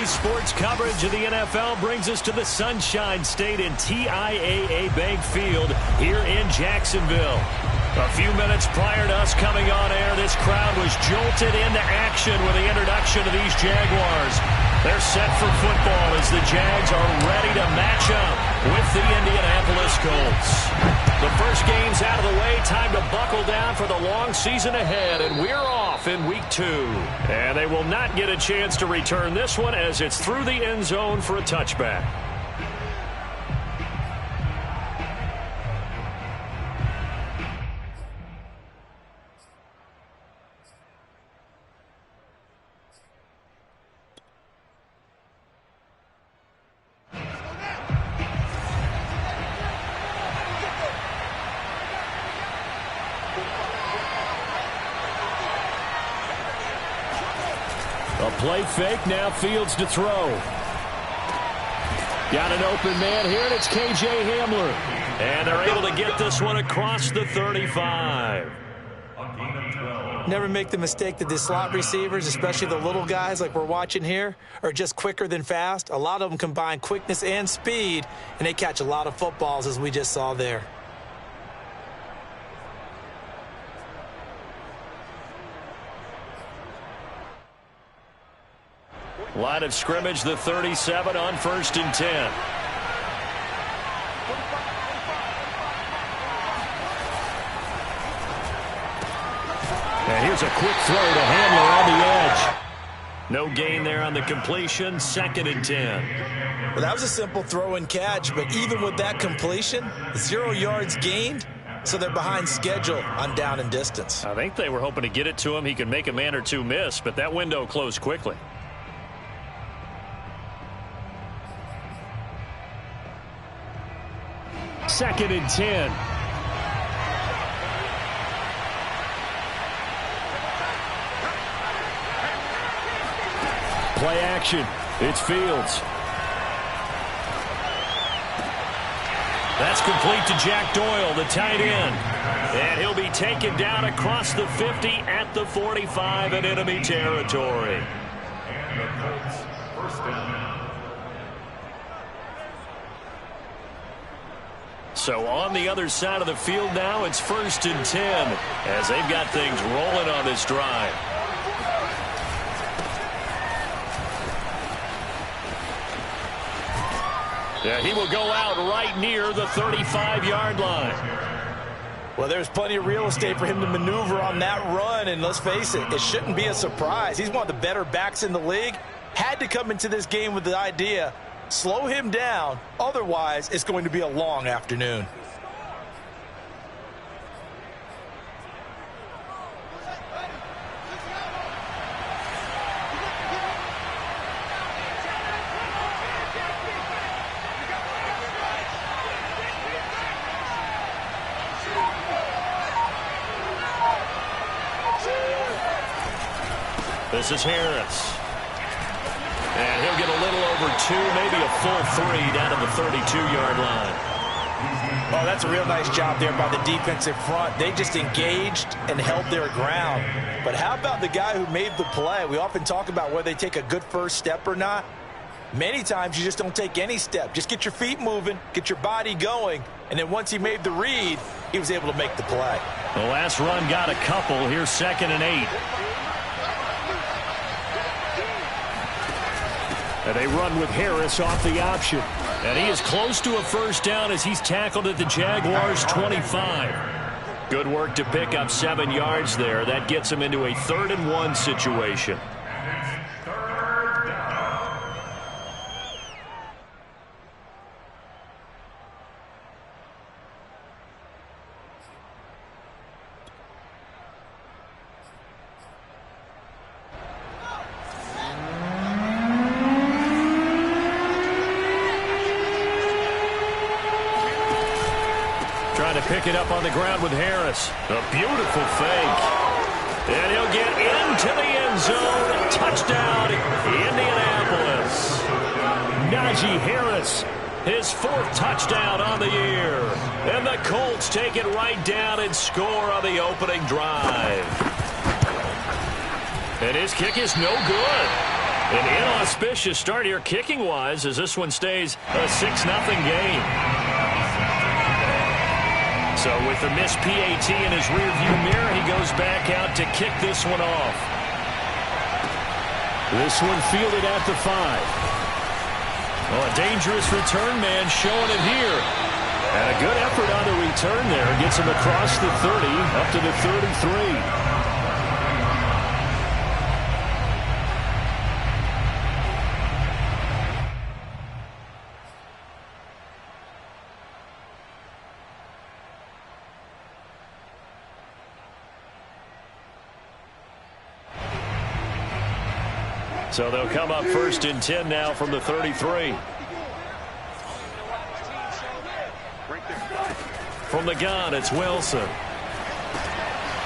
Sports coverage of the NFL brings us to the Sunshine State and TIAA Bank Field here in Jacksonville. A few minutes prior to us coming on air, this crowd was jolted into action with the introduction of these Jaguars. They're set for football as the Jags are ready to match up with the Indianapolis Colts. The first game's out of the way. Time to buckle down for the long season ahead, and we're off in Week 2. And they will not get a chance to return this one as it's through the end zone for a touchback. A play fake, now Fields to throw. Got an open man here, and it's K.J. Hamler. And they're able to get this one across the 35. Never make the mistake that the slot receivers, especially the little guys like we're watching here, are just quicker than fast. A lot of them combine quickness and speed, and they catch a lot of footballs, as we just saw there. Line of scrimmage, the 37 on 1st and 10. And here's a quick throw to Hamler on the edge. No gain there on the completion, 2nd and 10. Well, that was a simple throw and catch, but even with that completion, 0 yards gained, so they're behind schedule on down and distance. I think they were hoping to get it to him. He could make a man or two miss, but that window closed quickly. 2nd and 10. Play action. It's Fields. That's complete to Jack Doyle, the tight end. And he'll be taken down across the 50 at the 45 in enemy territory. And the Colts, first down. So on the other side of the field now, it's 1st and 10 as they've got things rolling on this drive. Yeah, he will go out right near the 35-yard line. Well, there's plenty of real estate for him to maneuver on that run, and let's face it, it shouldn't be a surprise. He's one of the better backs in the league. Had to come into this game with the idea, slow him down, otherwise it's going to be a long afternoon. This is Harris. And he'll get a little over 2, maybe a full 3 down to the 32-yard line. Oh, that's a real nice job there by the defensive front. They just engaged and held their ground. But how about the guy who made the play? We often talk about whether they take a good first step or not. Many times you just don't take any step. Just get your feet moving, get your body going, and then once he made the read, he was able to make the play. The last run got a couple. Here's 2nd and 8. And they run with Harris off the option. And he is close to a first down as he's tackled at the Jaguars' 25. Good work to pick up 7 yards there. That gets him into a 3rd and 1 situation. Trying to pick it up on the ground with Harris. A beautiful fake. And he'll get into the end zone. Touchdown, Indianapolis. Najee Harris, his 4th touchdown on the year. And the Colts take it right down and score on the opening drive. And his kick is no good. An inauspicious start here kicking-wise as this one stays a 6-0 game. So with the missed PAT in his rearview mirror, he goes back out to kick this one off. This one fielded at the 5. Well, a dangerous return man showing it here. And a good effort on the return there. Gets him across the 30 up to the 33. So they'll come up 1st and 10 now from the 33. From the gun, it's Wilson.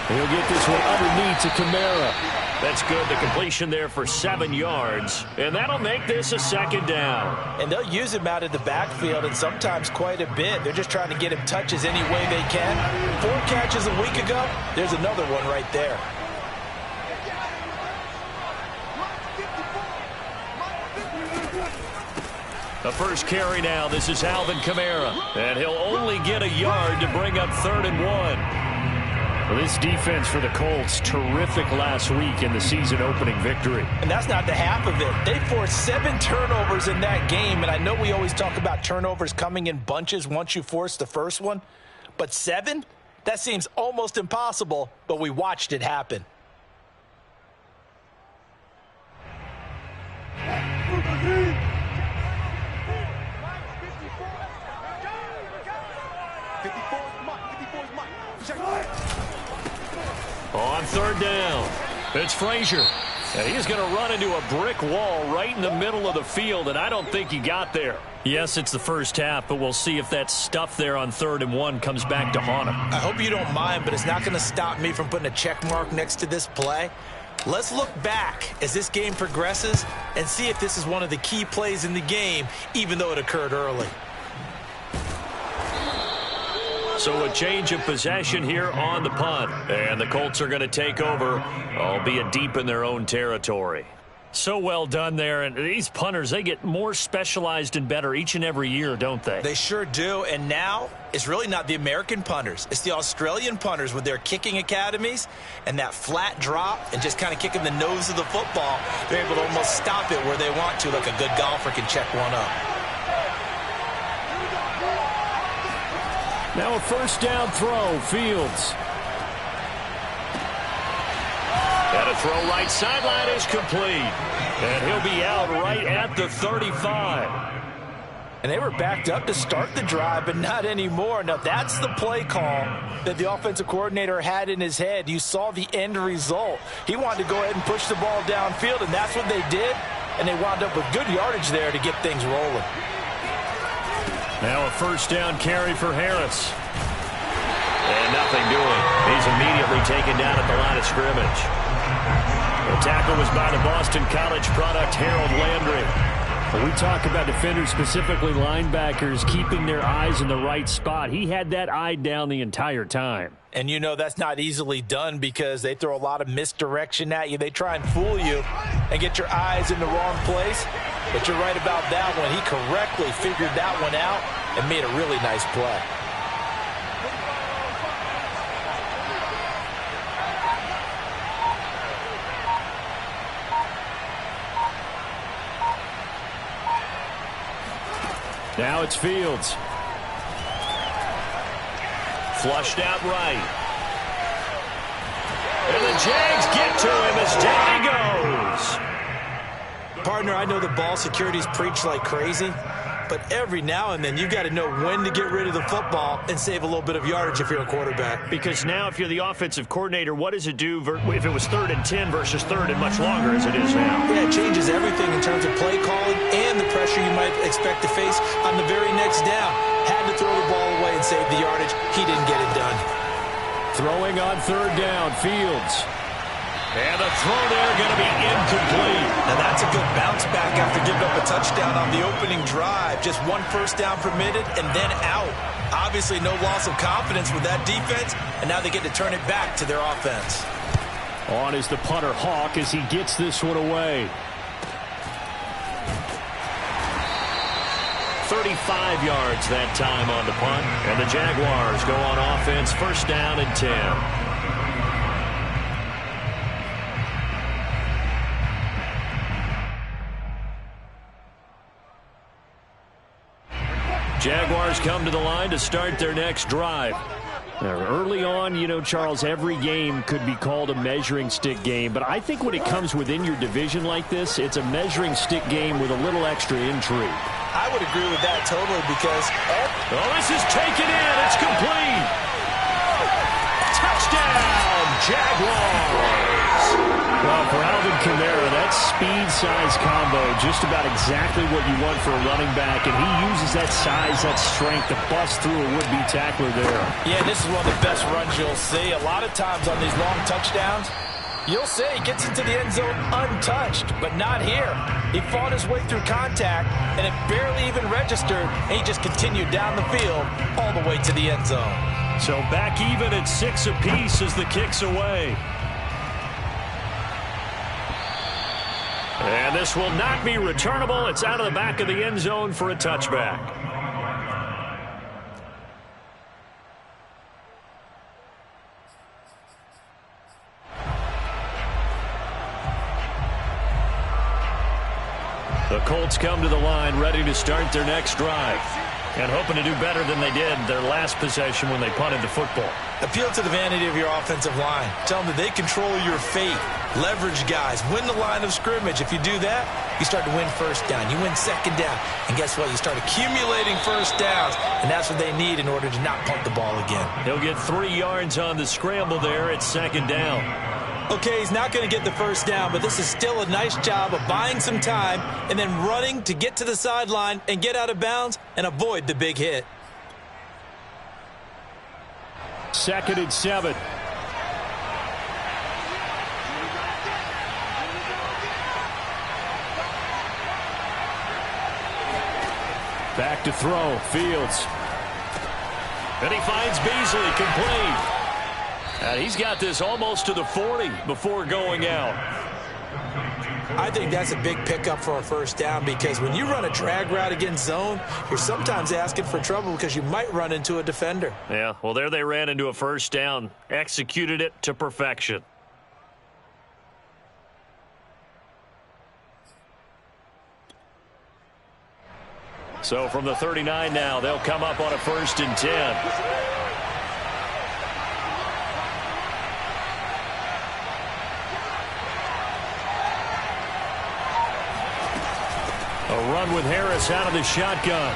He'll get this one underneath to Kamara. That's good. The completion there for 7 yards. And that'll make this a 2nd down. And they'll use him out of the backfield, and sometimes quite a bit. They're just trying to get him touches any way they can. 4 catches a week ago. There's another one right there. The first carry now. This is Alvin Kamara. And he'll only get a yard to bring up 3rd and 1. Well, this defense for the Colts, terrific last week in the season-opening victory. And that's not the half of it. They forced 7 turnovers in that game. And I know we always talk about turnovers coming in bunches once you force the first one. But 7? That seems almost impossible, but we watched it happen. On 3rd down, it's Frazier. And he's going to run into a brick wall right in the middle of the field, and I don't think he got there. Yes, it's the first half, but we'll see if that stuff there on 3rd and 1 comes back to haunt him. I hope you don't mind, but it's not going to stop me from putting a check mark next to this play. Let's look back as this game progresses and see if this is one of the key plays in the game, even though it occurred early. So a change of possession here on the punt. And the Colts are going to take over, albeit deep in their own territory. So well done there. And these punters, they get more specialized and better each and every year, don't they? They sure do. And now it's really not the American punters. It's the Australian punters with their kicking academies and that flat drop and just kind of kicking the nose of the football. They're able to almost stop it where they want to, like a good golfer can check one up. Now a 1st down throw, Fields. And a throw right sideline is complete. And he'll be out right at the 35. And they were backed up to start the drive, but not anymore. Now that's the play call that the offensive coordinator had in his head. You saw the end result. He wanted to go ahead and push the ball downfield, and that's what they did. And they wound up with good yardage there to get things rolling. Now a 1st down carry for Harris. And nothing doing. He's immediately taken down at the line of scrimmage. The tackle was by the Boston College product, Harold Landry. When we talk about defenders, specifically linebackers, keeping their eyes in the right spot, he had that eye down the entire time. And you know that's not easily done because they throw a lot of misdirection at you. They try and fool you and get your eyes in the wrong place. But you're right about that one. He correctly figured that one out and made a really nice play. Now it's Fields. Flushed out right. And the Jags get to him as down he goes. Partner, I know the ball security's preached like crazy, but every now and then you got to know when to get rid of the football and save a little bit of yardage if you're a quarterback. Because now if you're the offensive coordinator, what does it do if it was 3rd and 10 versus 3rd and much longer as it is now? Yeah, it changes everything in terms of play calling and the pressure you might expect to face on the very next down. Had to throw the ball away and save the yardage. He didn't get it done. Throwing on 3rd down, Fields. And the throw there going to be incomplete. Now that's a good bounce back after giving up a touchdown on the opening drive. Just 1 first down permitted and then out. Obviously no loss of confidence with that defense, and now they get to turn it back to their offense. On is the punter Hawk as he gets this one away. 35 yards that time on the punt. And the Jaguars go on offense, first down and 10. Jaguars come to the line to start their next drive. Now, early on, you know, Charles, every game could be called a measuring stick game, but I think when it comes within your division like this, it's a measuring stick game with a little extra intrigue. I would agree with that totally because... Oh, this is taken in. It's complete. Touchdown, Jaguars. Well, for Alvin Kamara, that speed-size combo, just about exactly what you want for a running back, and he uses that size, that strength to bust through a would-be tackler there. Yeah, this is one of the best runs you'll see. A lot of times on these long touchdowns, you'll see he gets into the end zone untouched, but not here. He fought his way through contact, and it barely even registered, and he just continued down the field all the way to the end zone. So back even at 6 apiece as the kick's away. And this will not be returnable. It's out of the back of the end zone for a touchback. The Colts come to the line ready to start their next drive. And hoping to do better than they did their last possession when they punted the football. Appeal to the vanity of your offensive line. Tell them that they control your fate. Leverage guys. Win the line of scrimmage. If you do that, you start to win first down. You win second down. And guess what? You start accumulating first downs. And that's what they need in order to not punt the ball again. He'll get 3 yards on the scramble there at second down. Okay, he's not going to get the first down, but this is still a nice job of buying some time and then running to get to the sideline and get out of bounds and avoid the big hit. 2nd and 7. Back to throw, Fields. And he finds Beasley, complete. And he's got this almost to the 40 before going out. I think that's a big pickup for a first down because when you run a drag route against zone, you're sometimes asking for trouble because you might run into a defender. Yeah, well, there they ran into a first down, executed it to perfection. So from the 39 now, they'll come up on a 1st and 10. A run with Harris out of the shotgun.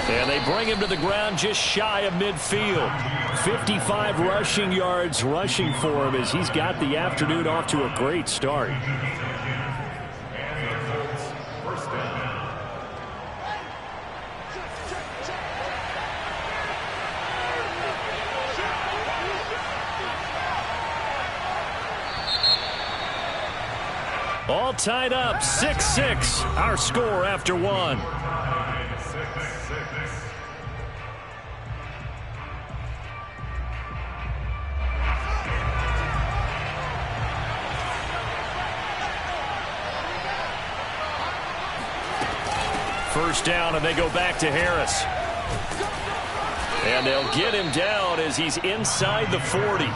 And they bring him to the ground just shy of midfield. 55 rushing yards rushing for him as he's got the afternoon off to a great start. All tied up, 6-6, our score after 1. First down, and they go back to Harris. And they'll get him down as he's inside the 40.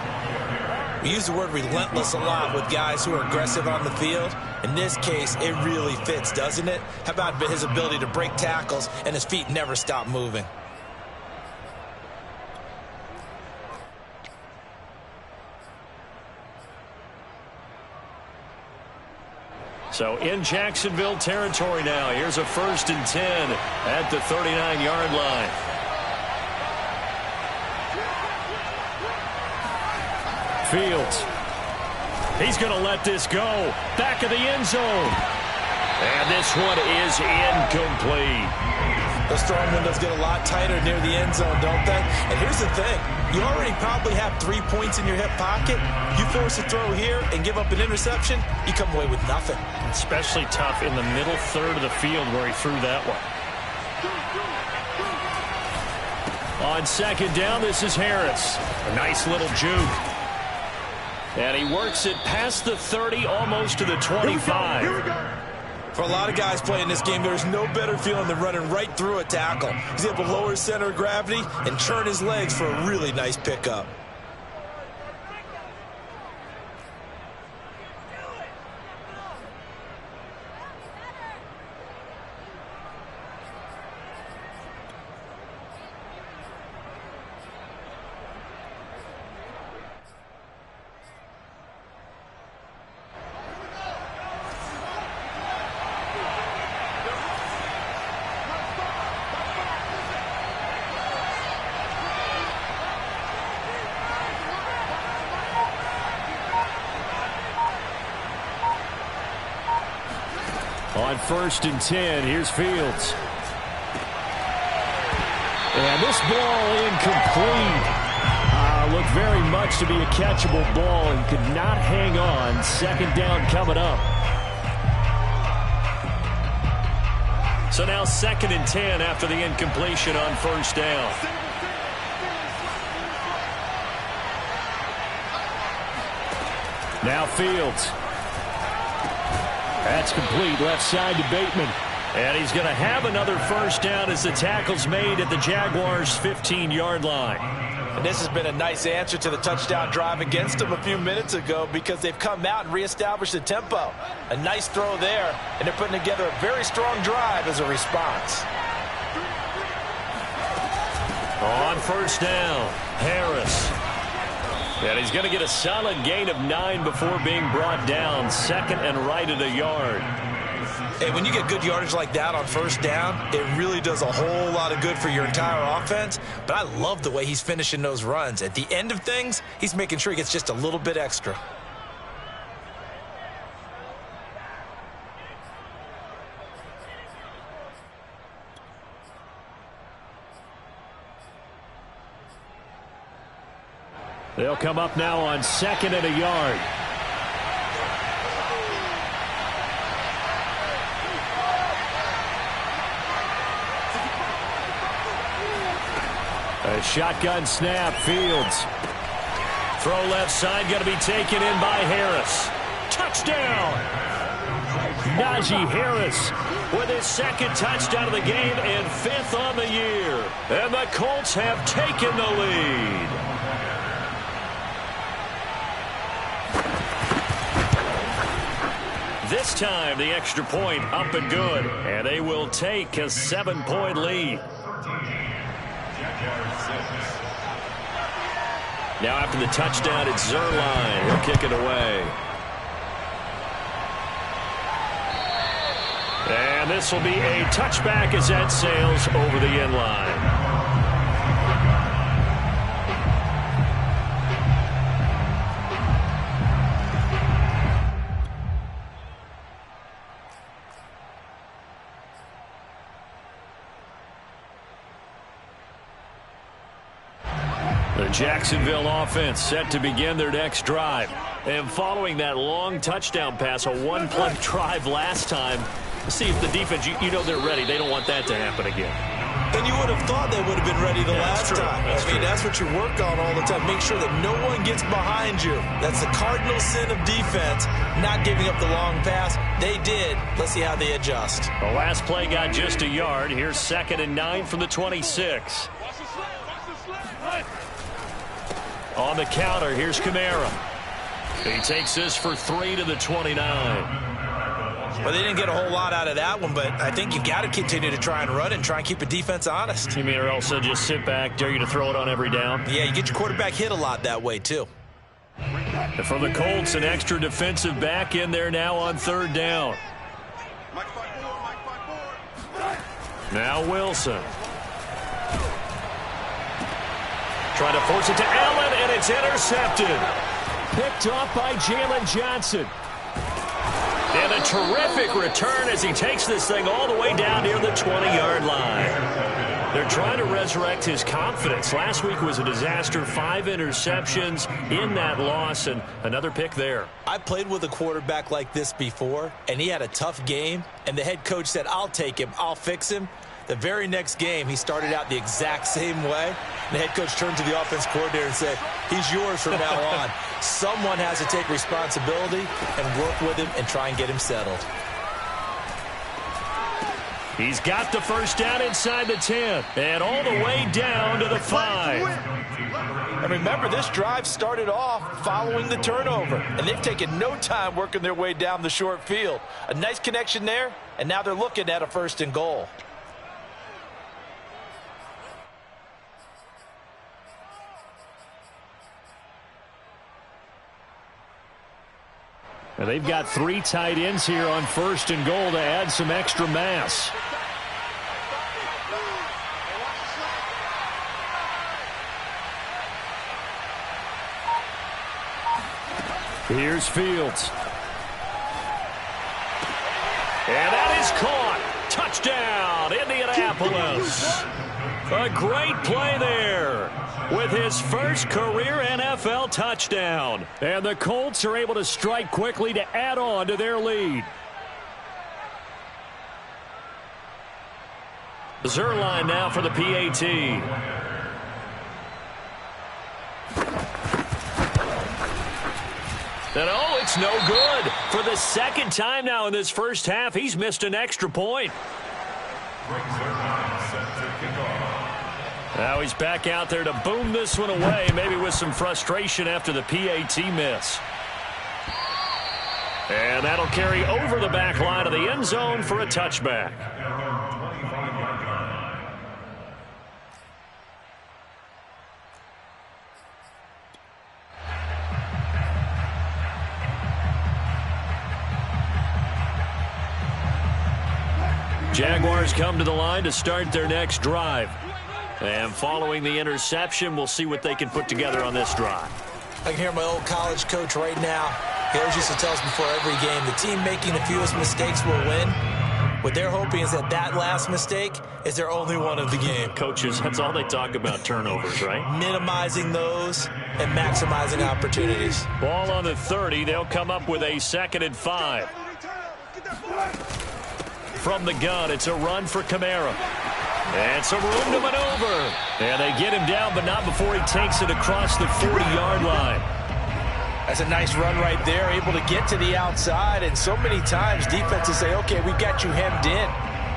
We use the word relentless a lot with guys who are aggressive on the field. In this case, it really fits, doesn't it? How about his ability to break tackles and his feet never stop moving? So in Jacksonville territory now. Here's a 1st and 10 at the 39-yard line. Fields. He's going to let this go. Back of the end zone. And this one is incomplete. Those throwing windows get a lot tighter near the end zone, don't they? And here's the thing. You already probably have 3 points in your hip pocket. You force a throw here and give up an interception, you come away with nothing. Especially tough in the middle third of the field where he threw that one. On 2nd down, this is Harris. A nice little juke. And he works it past the 30, almost to the 25. For a lot of guys playing this game, there's no better feeling than running right through a tackle. He's able to lower his center of gravity and turn his legs for a really nice pickup. On 1st and 10, here's Fields. And this ball incomplete. Looked very much to be a catchable ball and could not hang on. 2nd down coming up. So now 2nd and 10 after the incompletion on 1st down. Now Fields. That's complete, left side to Bateman. And he's going to have another 1st down as the tackle's made at the Jaguars' 15-yard line. And this has been a nice answer to the touchdown drive against them a few minutes ago because they've come out and reestablished the tempo. A nice throw there, and they're putting together a very strong drive as a response. On 1st down, Harris. And he's going to get a solid gain of 9 before being brought down. 2nd and right at a yard. Hey, when you get good yardage like that on 1st down, it really does a whole lot of good for your entire offense. But I love the way he's finishing those runs. At the end of things, he's making sure he gets just a little bit extra. They'll come up now on 2nd and a yard. A shotgun snap, Fields. Throw left side, going to be taken in by Harris. Touchdown! Najee Harris with his 2nd touchdown of the game and 5th on the year. And the Colts have taken the lead. This time, the extra point up and good. And they will take a 7-point lead. Now after the touchdown, it's Zerline. He'll kick it away. And this will be a touchback as that sails over the end line. The Jacksonville offense set to begin their next drive. And following that long touchdown pass, a one-play drive last time, see if the defense, you know they're ready. They don't want that to happen again. And you would have thought they would have been ready the last time. That's what you work on all the time. Make sure that no one gets behind you. That's the cardinal sin of defense, not giving up the long pass. They did. Let's see how they adjust. The last play got just a yard. Here's 2nd and 9 from the 26. On the counter, here's Kamara. He takes this for 3 to the 29. Well, they didn't get a whole lot out of that one, but I think you've got to continue to try and run and try and keep the defense honest. You mean or else they'll just sit back, dare you to throw it on every down? Yeah, you get your quarterback hit a lot that way, too. And for the Colts, an extra defensive back in there now on 3rd down. Now Wilson. Trying to force it to Allen, and it's intercepted. Picked off by Jalen Johnson. And a terrific return as he takes this thing all the way down near the 20-yard line. They're trying to resurrect his confidence. Last week was a disaster. 5 interceptions in that loss, and another pick there. I played with a quarterback like this before, and he had a tough game, and the head coach said, I'll take him, I'll fix him. The very next game, he started out the exact same way. The head coach turned to the offense coordinator and said, he's yours from now on. Someone has to take responsibility and work with him and try and get him settled. He's got the first down inside the 10 and all the way down to the 5. And remember, this drive started off following the turnover, and they've taken no time working their way down the short field. A nice connection there, and now they're looking at a 1st and goal. And they've got 3 tight ends here on 1st and goal to add some extra mass. Here's Fields. And that is caught. Touchdown, Indianapolis. A great play there with his first career NFL touchdown. And the Colts are able to strike quickly to add on to their lead. Zerline now for the PAT. And oh, it's no good. For the 2nd time now in this first half, he's missed an extra point. Now he's back out there to boom this one away, maybe with some frustration after the PAT miss. And that'll carry over the back line of the end zone for a touchback. Jaguars come to the line to start their next drive. And following the interception, we'll see what they can put together on this drive. I can hear my old college coach right now. He always used to tell us before every game, the team making the fewest mistakes will win. What they're hoping is that last mistake is their only one of the game. Coaches, that's all they talk about, turnovers, right? Minimizing those and maximizing opportunities. Ball on the 30. They'll come up with a 2nd and 5. From the gun, it's a run for Kamara. And some room to maneuver. And they get him down, but not before he takes it across the 40-yard line. That's a nice run right there, able to get to the outside. And so many times defenses say, okay, we've got you hemmed in.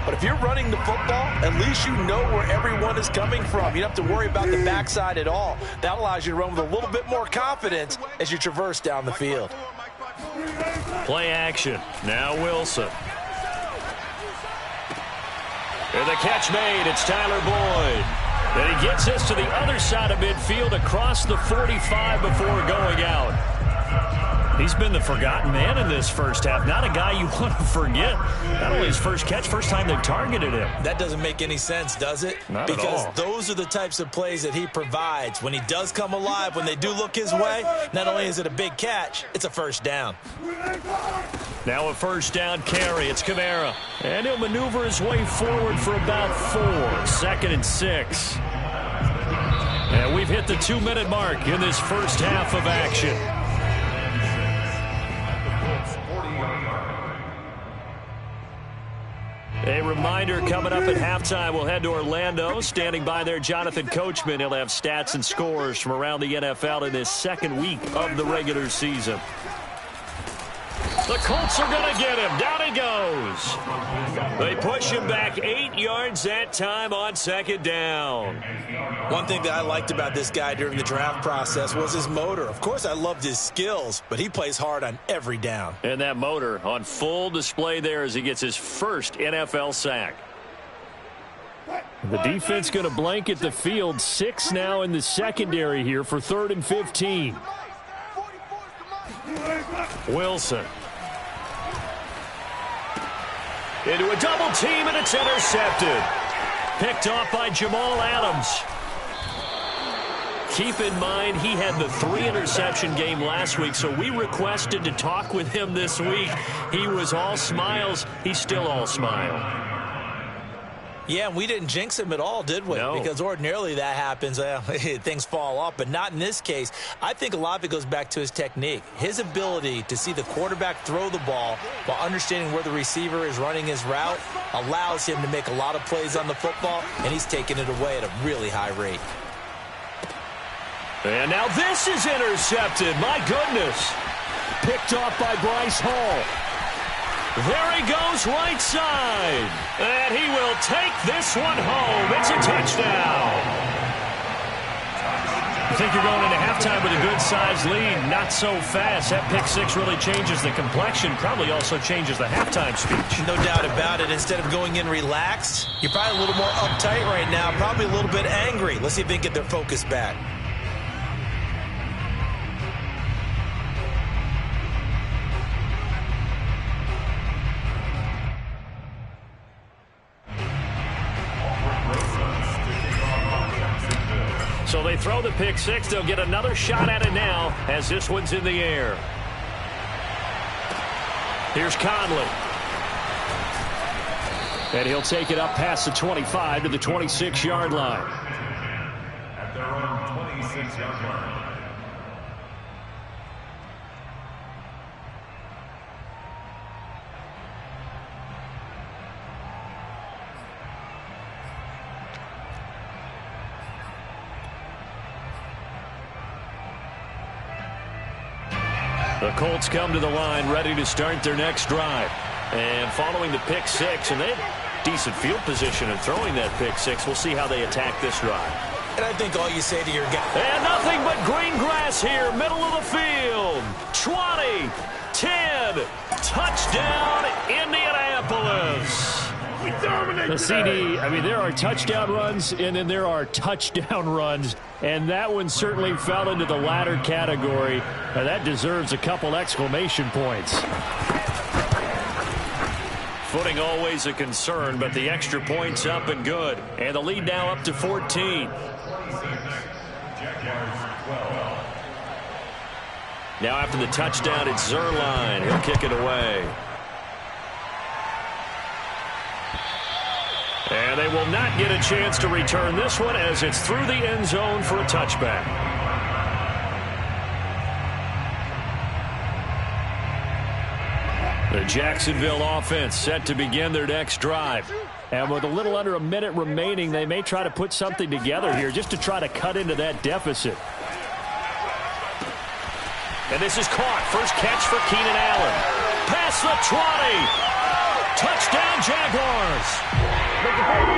But if you're running the football, at least you know where everyone is coming from. You don't have to worry about the backside at all. That allows you to run with a little bit more confidence as you traverse down the field. Play action. Now Wilson. And the catch made. It's Tyler Boyd. And he gets us to the other side of midfield across the 45 before going out. He's been the forgotten man in this first half. Not a guy you want to forget. Not only his first catch, first time they've targeted him. That doesn't make any sense, does it? Not at all. Because those are the types of plays that he provides. When he does come alive, when they do look his way, not only is it a big catch, it's a first down. Now a first down carry. It's Kamara. And he'll maneuver his way forward for about 4. 2nd and 6. And we've hit the 2-minute mark in this first half of action. A reminder, coming up at halftime, we'll head to Orlando. Standing by there, Jonathan Coachman. He'll have stats and scores from around the NFL in this 2nd week of the regular season. The Colts are going to get him. Down he goes. They push him back 8 yards that time on 2nd down. One thing that I liked about this guy during the draft process was his motor. Of course, I loved his skills, but he plays hard on every down. And that motor on full display there as he gets his first NFL sack. The defense going to blanket the field. 6 now in the secondary here for 3rd and 15. Wilson. Into a double team, and it's intercepted. Picked off by Jamal Adams. Keep in mind, he had the 3-interception game last week, so we requested to talk with him this week. He was all smiles. He's still all smile. Yeah, we didn't jinx him at all, did we? No. Because ordinarily that happens. Things fall off, but not in this case. I think a lot of it goes back to his technique. His ability to see the quarterback throw the ball while understanding where the receiver is running his route allows him to make a lot of plays on the football, and he's taking it away at a really high rate. And now this is intercepted. My goodness. Picked off by Bryce Hall. There he goes right side. And he will take this one home. It's a touchdown. I think you're going into halftime with a good-sized lead. Not so fast. That pick six really changes the complexion. Probably also changes the halftime speech. No doubt about it. Instead of going in relaxed, you're probably a little more uptight right now. Probably a little bit angry. Let's see if they can get their focus back. So they throw the pick six. They'll get another shot at it now as this one's in the air. Here's Conley. And he'll take it up past the 25 to the 26-yard line. At their own 26-yard line. The Colts come to the line ready to start their next drive. And following the pick six, and they have decent field position in throwing that pick six. We'll see how they attack this drive. And I think all you say to your guy. And nothing but green grass here, middle of the field. 20, 10, touchdown Indianapolis. The CD, I mean, there are touchdown runs, and then there are touchdown runs, and that one certainly fell into the latter category. That deserves a couple exclamation points. Footing always a concern, but the extra point's up and good. And the lead now up to 14. Now after the touchdown, it's Zerline. He'll kick it away. And they will not get a chance to return this one as it's through the end zone for a touchback. The Jacksonville offense set to begin their next drive. And with a little under a minute remaining, they may try to put something together here just to try to cut into that deficit. And this is caught. First catch for Keenan Allen. Past the 20. Touchdown, Jaguars.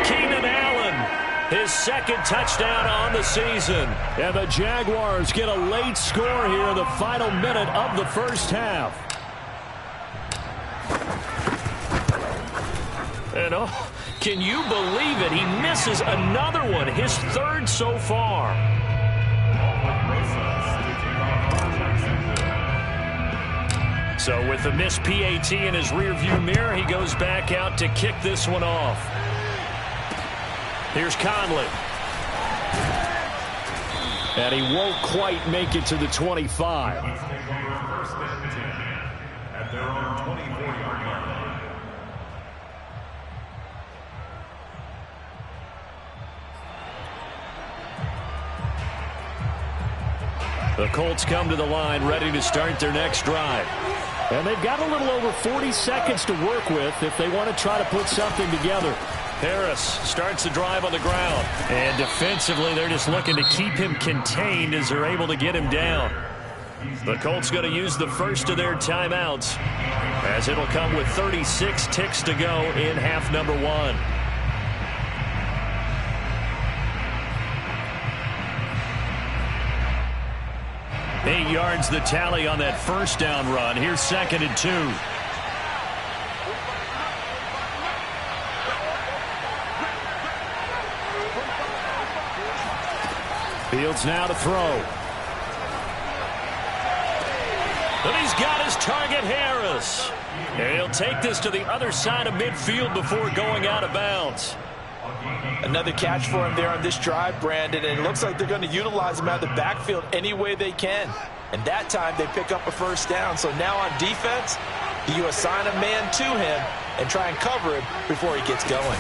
Keenan Allen, his second touchdown on the season. And the Jaguars get a late score here in the final minute of the first half. And oh, can you believe it? He misses another one, his third so far. So with the missed PAT in his rearview mirror, he goes back out to kick this one off. Here's Conley. And he won't quite make it to the 25. At their own 24-yard line. The Colts come to the line ready to start their next drive. And they've got a little over 40 seconds to work with if they want to try to put something together. Harris starts the drive on the ground. And defensively, they're just looking to keep him contained as they're able to get him down. The Colts going to use the first of their timeouts as it'll come with 36 ticks to go in half number one. Eight yards the tally on that first down run. Here's 2nd and 2. Fields now to throw. And he's got his target, Harris. And he'll take this to the other side of midfield before going out of bounds. Another catch for him there on this drive, Brandon, and it looks like they're going to utilize him out of the backfield any way they can. And that time they pick up a first down. So now on defense, you assign a man to him and try and cover him before he gets going.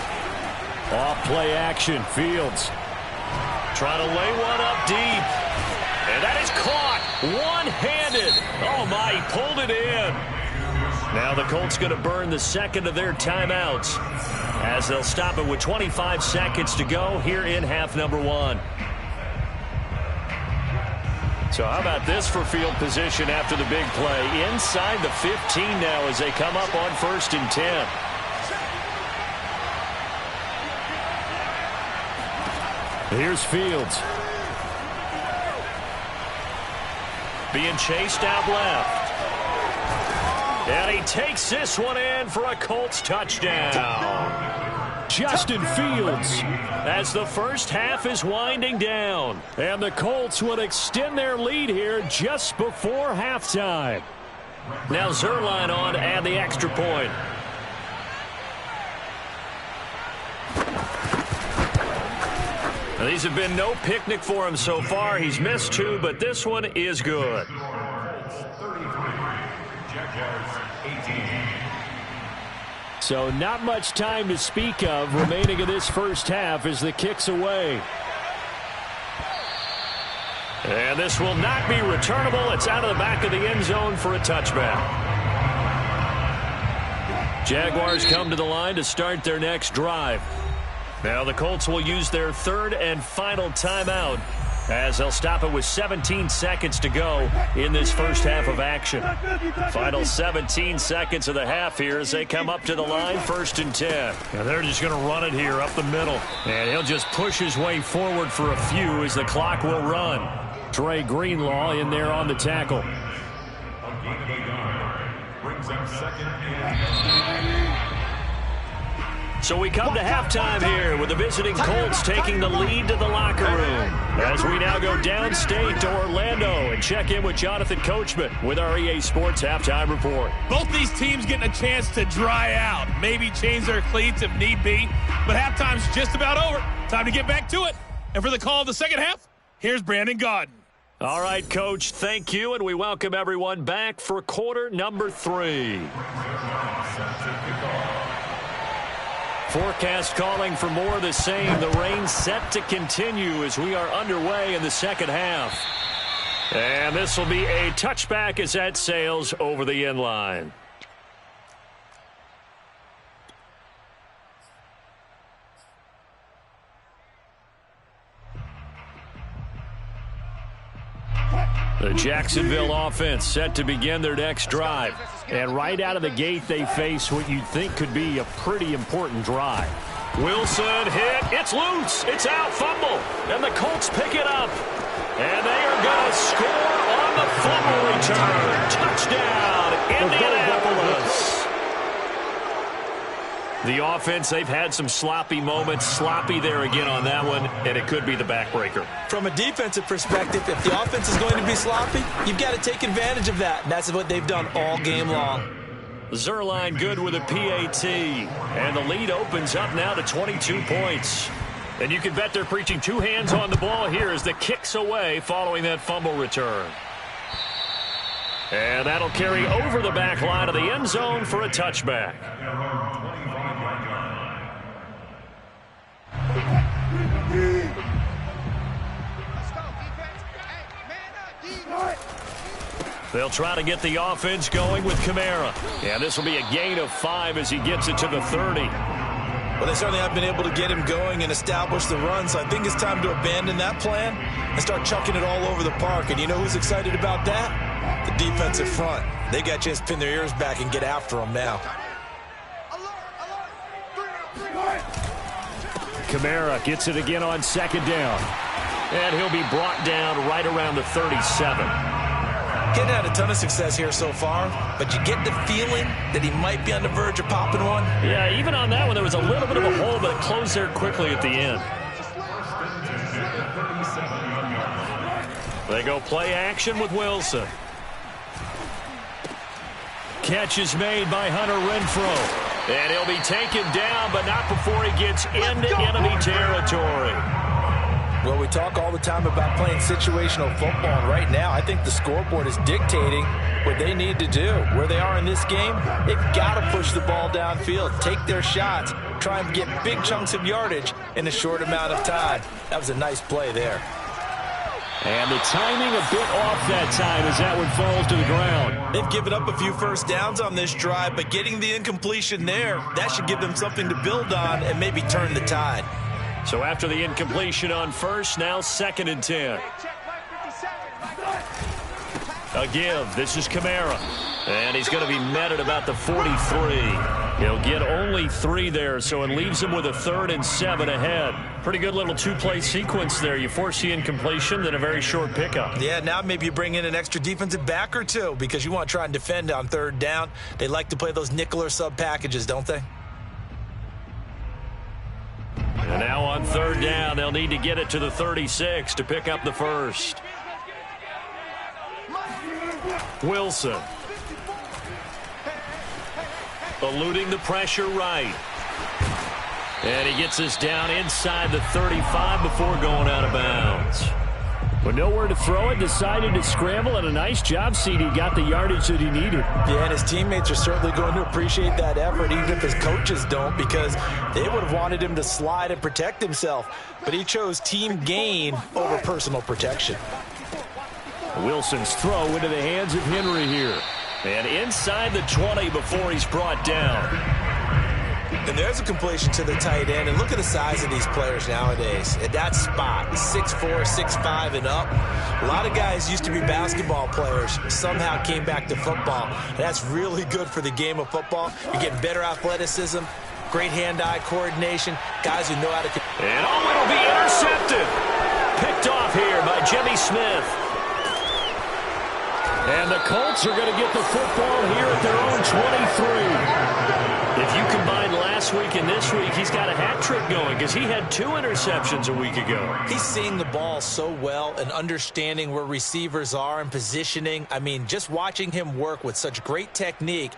Off play action, Fields. Trying to lay one up deep. And that is caught one-handed. Oh, my, he pulled it in. Now the Colts going to burn the second of their timeouts as they'll stop it with 25 seconds to go here in half number one. So how about this for field position after the big play? Inside the 15 now as they come up on 1st and 10. Here's Fields. Being chased out left. And he takes this one in for a Colts touchdown. Justin Fields as the first half is winding down. And the Colts would extend their lead here just before halftime. Now Zerline on to add the extra point. Now, these have been no picnic for him so far. He's missed 2, but this one is good. So not much time to speak of remaining in this first half as the kick's away. And this will not be returnable. It's out of the back of the end zone for a touchback. Jaguars come to the line to start their next drive. Now the Colts will use their 3rd and final timeout as they'll stop it with 17 seconds to go in this first half of action. Final 17 seconds of the half here as they come up to the line, 1st and 10. And they're just going to run it here up the middle. And he'll just push his way forward for a few as the clock will run. Trey Greenlaw in there on the tackle. Brings up 2nd and... So we come to halftime here with the visiting Colts taking the lead to the locker room as we now go downstate to Orlando and check in with Jonathan Coachman with our EA Sports Halftime Report. Both these teams getting a chance to dry out, maybe change their cleats if need be, but halftime's just about over. Time to get back to it. And for the call of the second half, here's Brandon Gaudin. All right, Coach, thank you, and we welcome everyone back for quarter number 3. Forecast calling for more of the same. The rain set to continue as we are underway in the second half. And this will be a touchback as that sails over the end line. The Jacksonville offense set to begin their next drive. And right out of the gate, they face what you'd think could be a pretty important drive. Wilson hit. It's loose. It's out. Fumble. And the Colts pick it up. And they are going to score on the fumble return. Touchdown, Indianapolis. The offense, they've had some sloppy moments. Sloppy there again on that one, and it could be the backbreaker. From a defensive perspective, if the offense is going to be sloppy, you've got to take advantage of that. And that's what they've done all game long. Zerline good with a PAT. And the lead opens up now to 22 points. And you can bet they're preaching 2 hands on the ball here as the kick's away following that fumble return. And that'll carry over the back line of the end zone for a touchback. They'll try to get the offense going with Kamara. And this will be a gain of 5 as he gets it to the 30. Well, they certainly have been able to get him going and establish the run, so I think it's time to abandon that plan and start chucking it all over the park. And you know who's excited about that? The defensive front. They got a chance to pin their ears back and get after him now. Kamara gets it again on 2nd down. And he'll be brought down right around the 37. Getting had a ton of success here so far, but you get the feeling that he might be on the verge of popping one. Yeah, even on that one, there was a little bit of a hole, but it closed there quickly at the end. They go play action with Wilson. Catch is made by Hunter Renfrow. And he'll be taken down, but not before he gets into enemy territory. Well, we talk all the time about playing situational football, and right now I think the scoreboard is dictating what they need to do. Where they are in this game, they've got to push the ball downfield, take their shots, try and get big chunks of yardage in a short amount of time. That was a nice play there. And the timing a bit off that time as that one falls to the ground. They've given up a few first downs on this drive, but getting the incompletion there, that should give them something to build on and maybe turn the tide. So after the incompletion on first, now 2nd and 10. A give. This is Kamara. And he's going to be met at about the 43. He'll get only 3 there, so it leaves him with a 3rd and 7 ahead. Pretty good little 2-play sequence there. You force the incompletion, then a very short pickup. Yeah, now maybe you bring in an extra defensive back or 2 because you want to try and defend on 3rd down. They like to play those nickel or sub packages, don't they? And now on 3rd down, they'll need to get it to the 36 to pick up the first. Wilson. Eluding the pressure right. And he gets us down inside the 35 before going out of bounds. With nowhere to throw it, decided to scramble, and a nice job, CD. Got the yardage that he needed. Yeah, and his teammates are certainly going to appreciate that effort, even if his coaches don't, because they would have wanted him to slide and protect himself. But he chose team gain over personal protection. Wilson's throw into the hands of Henry here. And inside the 20 before he's brought down. And there's a completion to the tight end. And look at the size of these players nowadays. At that spot, 6'4", 6'5", and up. A lot of guys used to be basketball players, somehow came back to football. And that's really good for the game of football. You're getting better athleticism, great hand-eye coordination, guys who know how to... And it'll be intercepted. Picked off here by Jimmy Smith. And the Colts are going to get the football here at their own 23. If you combine last week and this week, he's got a hat trick going because he had 2 interceptions a week ago. He's seeing the ball so well and understanding where receivers are and positioning. I mean, just watching him work with such great technique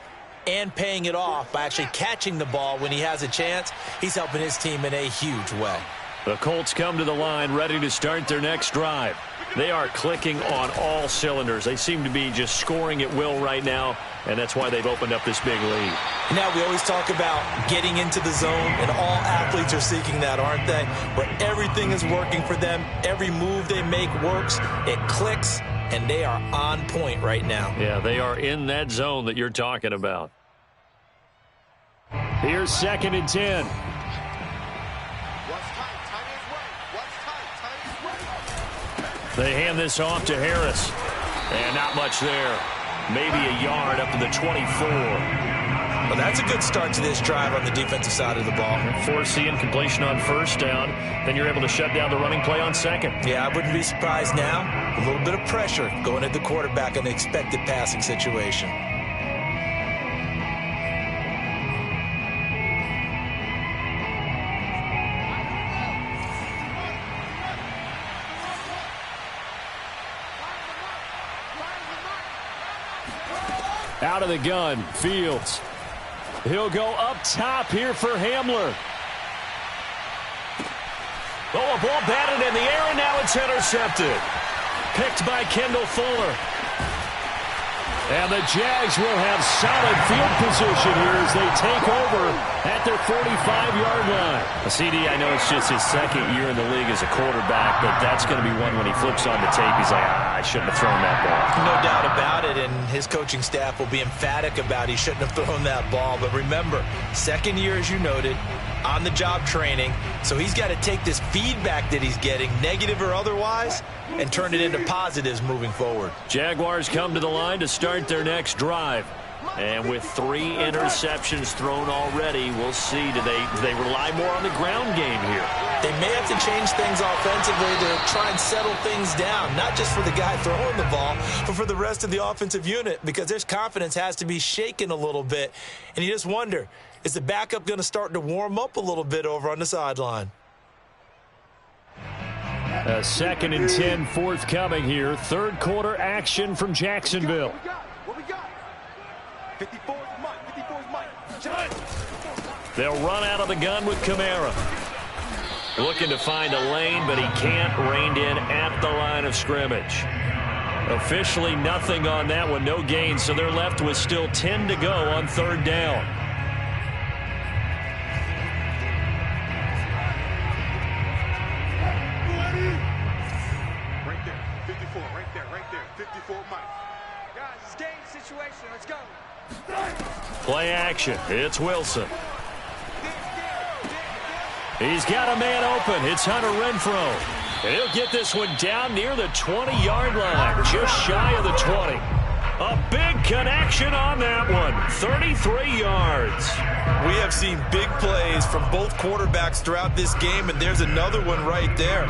and paying it off by actually catching the ball when he has a chance, he's helping his team in a huge way. The Colts come to the line ready to start their next drive. They are clicking on all cylinders. They seem to be just scoring at will right now, and that's why they've opened up this big lead. Now, we always talk about getting into the zone, and all athletes are seeking that, aren't they? Where everything is working for them, every move they make works, it clicks, and they are on point right now. Yeah, they are in that zone that you're talking about. Here's 2nd and 10. They hand this off to Harris. And not much there. Maybe a yard up to the 24. Well, that's a good start to this drive on the defensive side of the ball. Force the incompletion on 1st down. Then you're able to shut down the running play on 2nd. Yeah, I wouldn't be surprised now. A little bit of pressure going at the quarterback in the expected passing situation. Out of the gun, Fields. He'll go up top here for Hamler. Oh, a ball batted in the air, and now it's intercepted. Picked by Kendall Fuller. And the Jags will have solid field position here as they take over at their 45-yard line. CD, I know it's just his 2nd year in the league as a quarterback, but that's going to be one when he flips on the tape, he's like, I shouldn't have thrown that ball. No doubt about it, and his coaching staff will be emphatic about he shouldn't have thrown that ball. But remember, 2nd year, as you noted, on-the-job training, so he's got to take this feedback that he's getting, negative or otherwise, and turn it into positives moving forward. Jaguars come to the line to start their next drive. And with 3 interceptions thrown already, we'll see, do they rely more on the ground game here? They may have to change things offensively to try and settle things down, not just for the guy throwing the ball, but for the rest of the offensive unit, because their confidence has to be shaken a little bit. And you just wonder, is the backup going to start to warm up a little bit over on the sideline? A 2nd and 10 forthcoming here. 3rd quarter action from Jacksonville. What we got? 54 is Mike. They'll run out of the gun with Kamara. Looking to find a lane, but he can't. Reined in at the line of scrimmage. Officially nothing on that one, no gain, so they're left with still 10 to go on 3rd down. Play action. It's Wilson. He's got a man open. It's Hunter Renfrow. He'll get this one down near the 20-yard line, just shy of the 20. A big connection on that one, 33 yards. We have seen big plays from both quarterbacks throughout this game, and there's another one right there.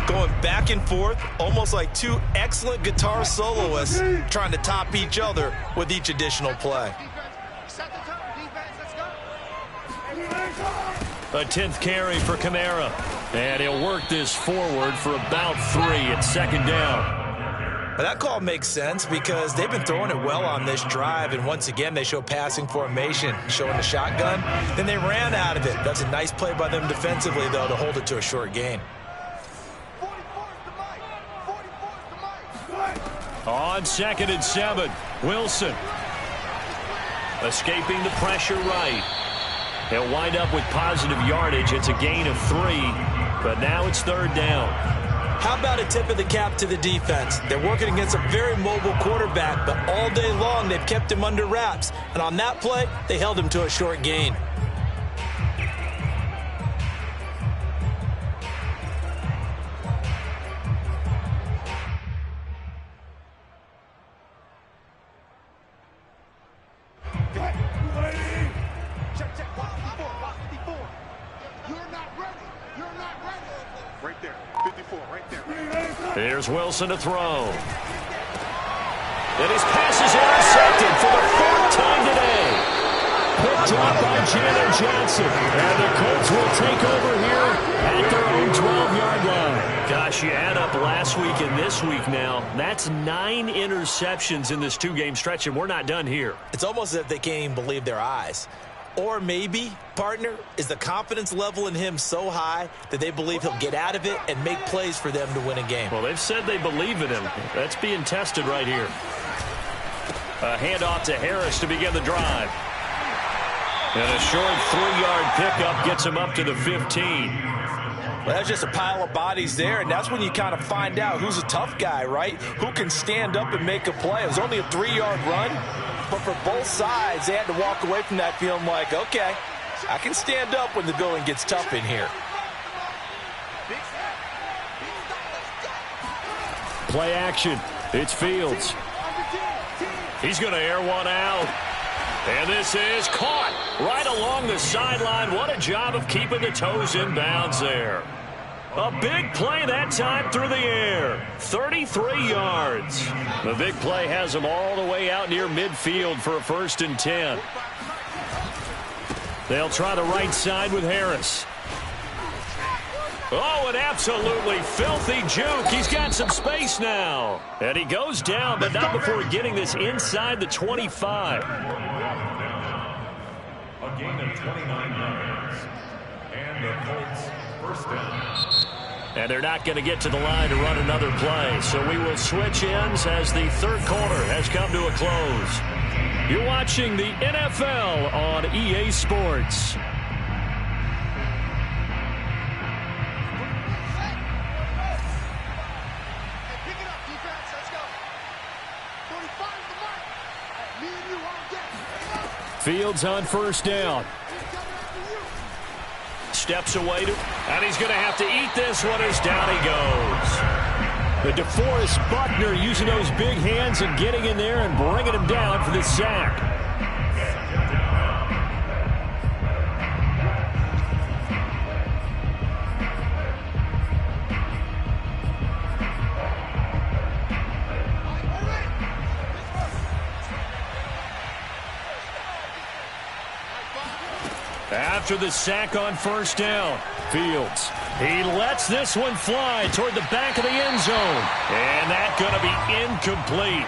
Going back and forth, almost like two excellent guitar soloists trying to top each other with each additional play. A 10th carry for Kamara. And he'll work this forward for about 3 at second down. That call makes sense because they've been throwing it well on this drive, and once again they show passing formation, showing the shotgun. Then they ran out of it. That's a nice play by them defensively, though, to hold it to a short gain. On 2nd and 7, Wilson. Escaping the pressure right. He'll wind up with positive yardage. It's a gain of 3, but now it's 3rd down. How about a tip of the cap to the defense? They're working against a very mobile quarterback, but all day long they've kept him under wraps. And on that play, they held him to a short gain. Here's Wilson to throw. And his pass is intercepted for the 4th time today. Picked off by Janet Johnson. And the Colts will take over here at their own 12-yard line. Gosh, you add up last week and this week now. That's 9 interceptions in this 2-game stretch, and we're not done here. It's almost as if they can't even believe their eyes. Or maybe, partner, is the confidence level in him so high that they believe he'll get out of it and make plays for them to win a game. Well, they've said they believe in him. That's being tested right here. A handoff to Harris to begin the drive. And a short 3-yard pickup gets him up to the 15. Well, that's just a pile of bodies there, and that's when you kind of find out who's a tough guy, right? Who can stand up and make a play. It was only a 3-yard run. But for both sides, they had to walk away from that feeling like, okay, I can stand up when the going gets tough in here. Play action. It's Fields. He's going to air one out. And this is caught right along the sideline. What a job of keeping the toes in bounds there. A big play that time through the air. 33 yards. The big play has him all the way out near midfield for a 1st and 10. They'll try the right side with Harris. Oh, an absolutely filthy juke. He's got some space now. And he goes down, but not before getting this inside the 25. A gain of 29 yards. And the Colts first down. And they're not going to get to the line to run another play. So we will switch ends as the 3rd quarter has come to a close. You're watching the NFL on EA Sports. Pick it up, defense. Let's go. 45 to the mark. Me and you on deck. Fields on 1st down. Steps away, and he's going to have to eat this one as down he goes. The DeForest Buckner using those big hands and getting in there and bringing him down for the sack. After the sack on 1st down, Fields. He lets this one fly toward the back of the end zone. And that's going to be incomplete.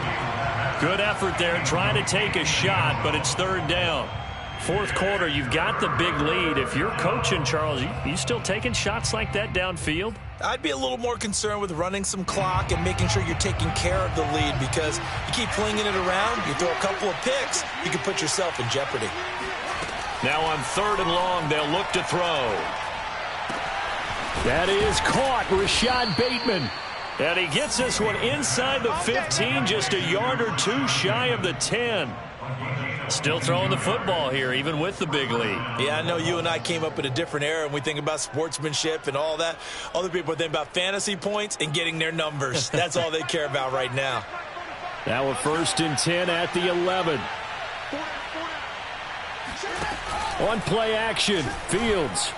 Good effort there trying to take a shot, but it's 3rd down. 4th quarter, you've got the big lead. If you're coaching, Charles, you still taking shots like that downfield? I'd be a little more concerned with running some clock and making sure you're taking care of the lead, because you keep flinging it around, you throw a couple of picks, you can put yourself in jeopardy. Now on 3rd and long, they'll look to throw. That is caught, Rashad Bateman. And he gets this one inside the 15, just a yard or 2 shy of the 10. Still throwing the football here, even with the big lead. Yeah, I know you and I came up in a different era, and we think about sportsmanship and all that. Other people think about fantasy points and getting their numbers. That's all they care about right now. Now a 1st and 10 at the 11. On play action, Fields.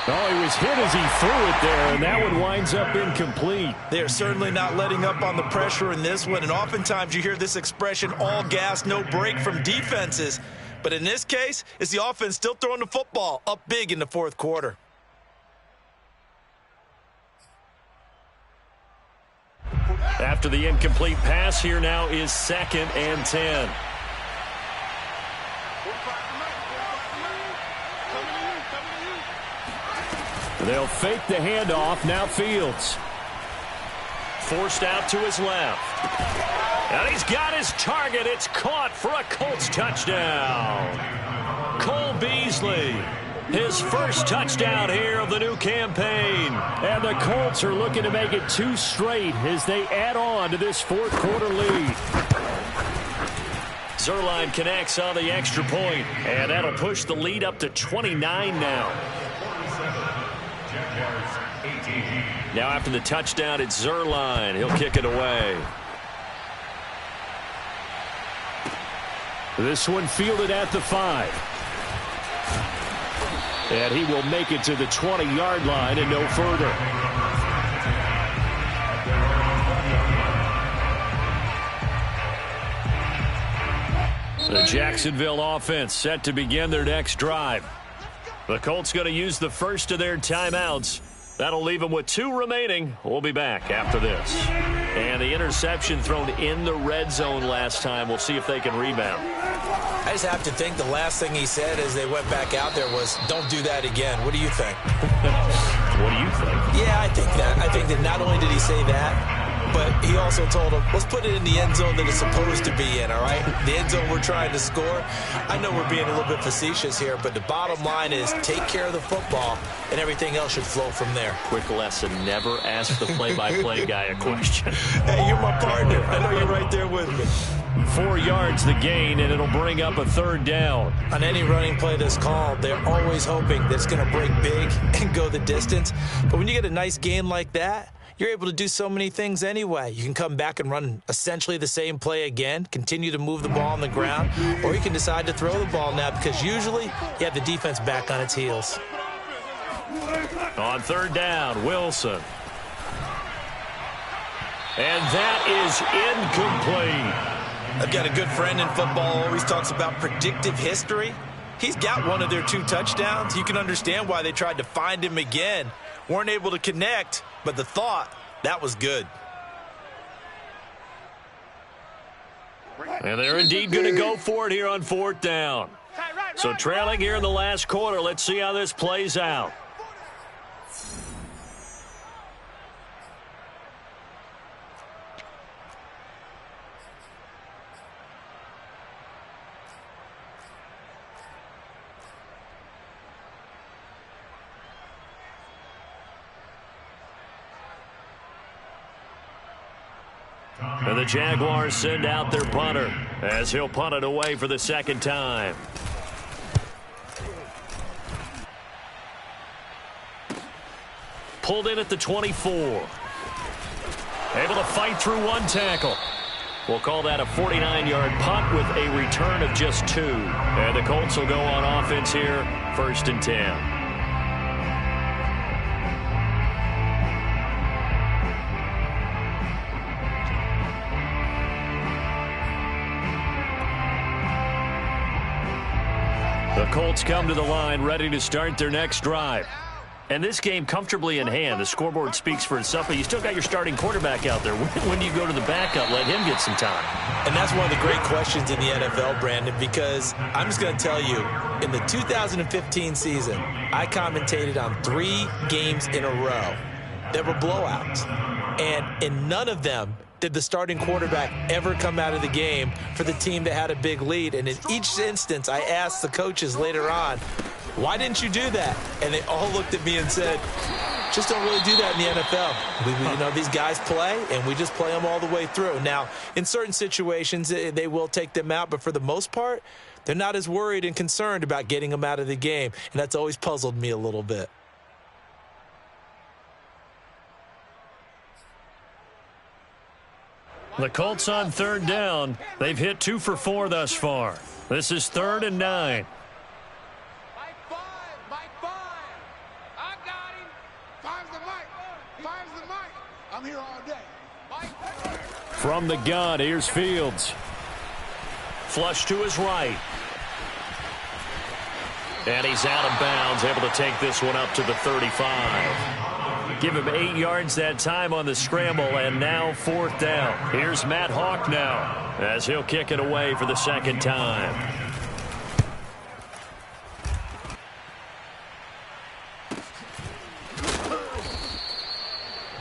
Oh, he was hit as he threw it there, and that one winds up incomplete. They are certainly not letting up on the pressure in this one, and oftentimes you hear this expression, all gas, no break from defenses. But in this case, it's the offense still throwing the football up big in the 4th quarter. After the incomplete pass, here now is 2nd and 10. They'll fake the handoff. Now Fields. Forced out to his left. And he's got his target. It's caught for a Colts touchdown. Cole Beasley, his first touchdown here of the new campaign. And the Colts are looking to make it 2 straight as they add on to this 4th quarter lead. Zuerlein connects on the extra point, and that'll push the lead up to 29 now. Now after the touchdown, it's Zuerlein. He'll kick it away. This one fielded at the 5. And he will make it to the 20-yard line and no further. The Jacksonville offense set to begin their next drive. The Colts going to use the first of their timeouts. That'll leave them with 2 remaining. We'll be back after this. And the interception thrown in the red zone last time. We'll see if they can rebound. I just have to think the last thing he said as they went back out there was, don't do that again. What do you think? What do you think? Yeah, I think that. I think that not only did he say that, but he also told him, let's put it in the end zone that it's supposed to be in, all right? The end zone we're trying to score. I know we're being a little bit facetious here, but the bottom line is take care of the football, and everything else should flow from there. Quick lesson, never ask the play-by-play guy a question. Hey, you're my partner. I know you're right there with me. 4 yards the gain, and it'll bring up a 3rd down. On any running play that's called, they're always hoping that it's going to break big and go the distance. But when you get a nice gain like that, you're able to do so many things anyway. You can come back and run essentially the same play again, continue to move the ball on the ground, or you can decide to throw the ball now because usually you have the defense back on its heels. On 3rd down, Wilson. And that is incomplete. I've got a good friend in football, always talks about predictive history. He's got one of their 2 touchdowns. You can understand why they tried to find him again. Weren't able to connect, but the thought, that was good. And they're indeed going to go for it here on 4th down. So trailing here in the last quarter, let's see how this plays out. And the Jaguars send out their punter as he'll punt it away for the 2nd time. Pulled in at the 24. Able to fight through 1 tackle. We'll call that a 49-yard punt with a return of just 2. And the Colts will go on offense here, 1st and 10. The Colts come to the line ready to start their next drive. And this game comfortably in hand. The scoreboard speaks for itself, but you still got your starting quarterback out there. When do you go to the backup? Let him get some time. And that's one of the great questions in the NFL, Brandon, because I'm just going to tell you, in the 2015 season, I commentated on 3 games in a row that were blowouts. And in none of them did the starting quarterback ever come out of the game for the team that had a big lead. And in each instance, I asked the coaches later on, why didn't you do that? And they all looked at me and said, Just don't really do that in the NFL. These guys play, and we just play them all the way through. Now, in certain situations, they will take them out, but for the most part, they're not as worried and concerned about getting them out of the game, and that's always puzzled me a little bit. The Colts on third down. They've hit 2 for 4 thus far. This is 3rd and 9. I'm here all day. From the gun, here's Fields. Flush to his right. And he's out of bounds, able to take this one up to the 35. Give him 8 yards that time on the scramble, and now 4th down. Here's Matt Hawk now, as he'll kick it away for the 2nd time.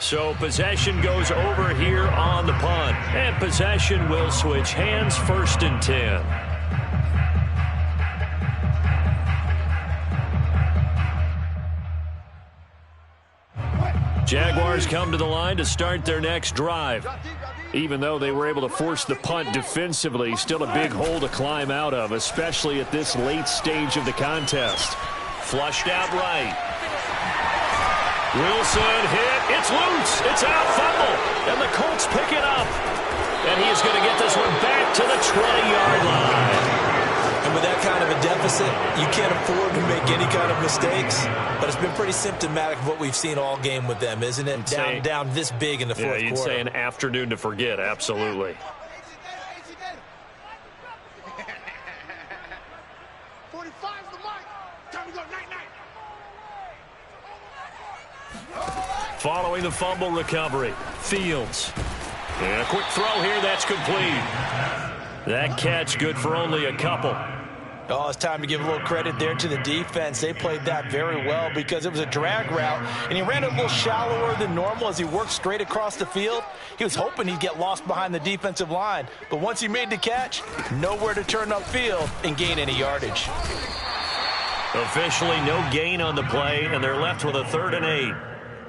So possession goes over here on the punt. And possession will switch hands, 1st and 10. Jaguars come to the line to start their next drive. Even though they were able to force the punt defensively, still a big hole to climb out of, especially at this late stage of the contest. Flushed out right. Wilson hit. It's loose. It's out. Fumble. And the Colts pick it up. And he is going to get this one back to the 20-yard line. And with that kind of a deficit, you can't afford to make any kind of mistakes. But it's been pretty symptomatic of what we've seen all game with them, isn't it? Down this big in the fourth quarter. Yeah, you'd say an afternoon to forget. Absolutely. 45's the mark. Time to go night-night. Following the fumble recovery, Fields. And a quick throw here, that's complete. That catch good for only a couple. Oh, it's time to give a little credit there to the defense. They played that very well because it was a drag route, and he ran it a little shallower than normal as he worked straight across the field. He was hoping he'd get lost behind the defensive line, but once he made the catch, nowhere to turn upfield and gain any yardage. Officially no gain on the play, and they're left with a 3rd and 8.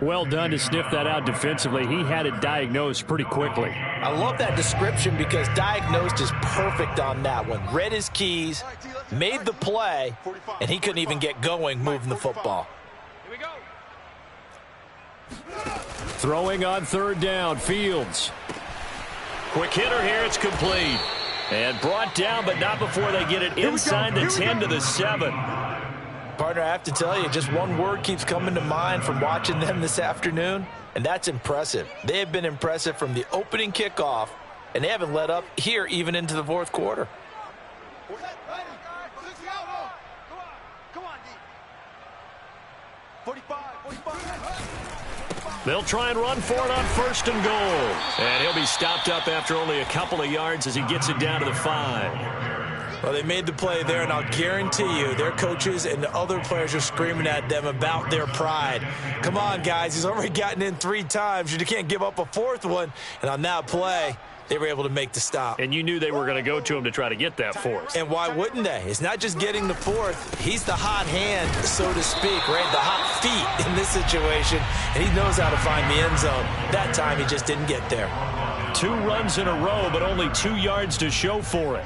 Well done to sniff that out defensively. He had it diagnosed pretty quickly. I love that description because diagnosed is perfect on that one. Read his keys, made the play, and he couldn't even get going moving the football. Here we go. Throwing on 3rd down, Fields. Quick hitter here, it's complete. And brought down, but not before they get it inside the 10 to the 7. Partner, I have to tell you, just one word keeps coming to mind from watching them this afternoon, and that's impressive. They have been impressive from the opening kickoff, and they haven't let up here even into the fourth quarter. They'll try and run for it on 1st and goal. And he'll be stopped up after only a couple of yards as he gets it down to the 5. Well, they made the play there, and I'll guarantee you their coaches and the other players are screaming at them about their pride. Come on, guys. He's already gotten in 3 times. You can't give up a 4th one. And on that play, they were able to make the stop. And you knew they were going to go to him to try to get that 4th. And why wouldn't they? It's not just getting the 4th. He's the hot hand, so to speak, right? The hot feet in this situation. And he knows how to find the end zone. That time, he just didn't get there. 2 runs in a row, but only 2 yards to show for it.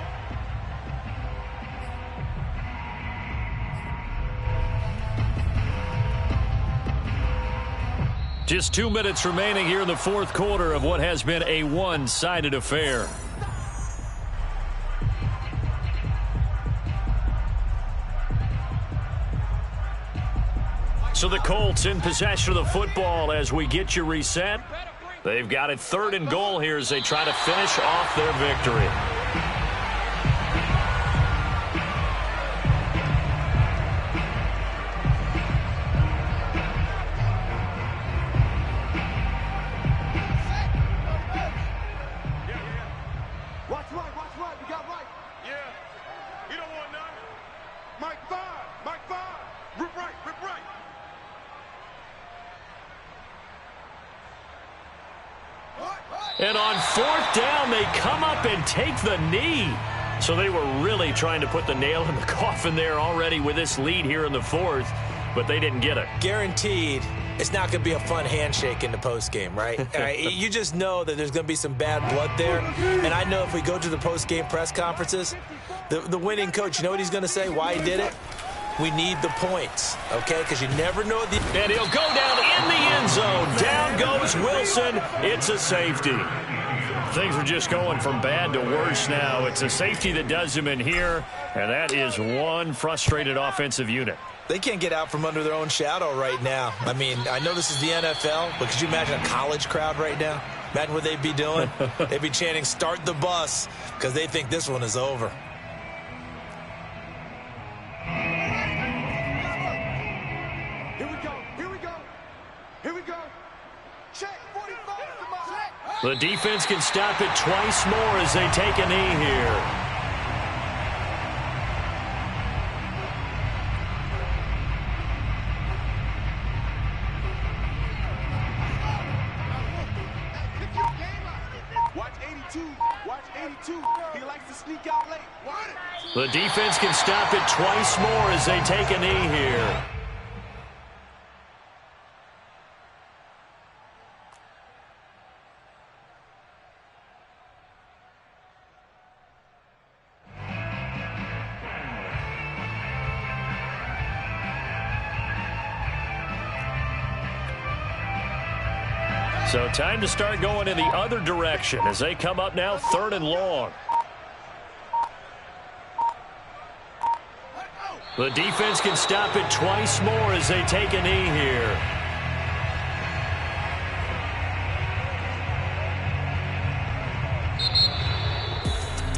Just 2 minutes remaining here in the fourth quarter of what has been a one-sided affair. So the Colts in possession of the football as we get you reset. They've got it 3rd and goal here as they try to finish off their victory. And on 4th down, they come up and take the knee. So they were really trying to put the nail in the coffin there already with this lead here in the 4th, but they didn't get it. Guaranteed it's not going to be a fun handshake in the postgame, right? You just know that there's going to be some bad blood there. And I know if we go to the postgame press conferences, the winning coach, you know what he's going to say, why he did it? We need the points, okay? Because you never know. And he'll go down in the end zone. Down goes Wilson. It's a safety. Things are just going from bad to worse now. It's a safety that does him in here, and that is one frustrated offensive unit. They can't get out from under their own shadow right now. I mean, I know this is the NFL, but could you imagine a college crowd right now? Imagine what they'd be doing. They'd be chanting, "Start the bus," because they think this one is over. Here we go. Here we go. Here we go. Check 45. Come on. Check. The defense can stop it twice more as they take a knee here. Watch 82. Watch 82. He likes to sneak out late. What? The defense can stop it twice more as they take a knee here. So time to start going in the other direction as they come up now 3rd and long. The defense can stop it twice more as they take a knee here.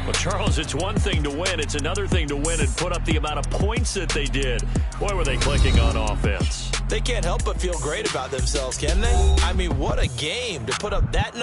Well, Charles, it's one thing to win. It's another thing to win and put up the amount of points that they did. Boy, were they clicking on offense. They can't help but feel great about themselves, can they? I mean, what a game to put up that number.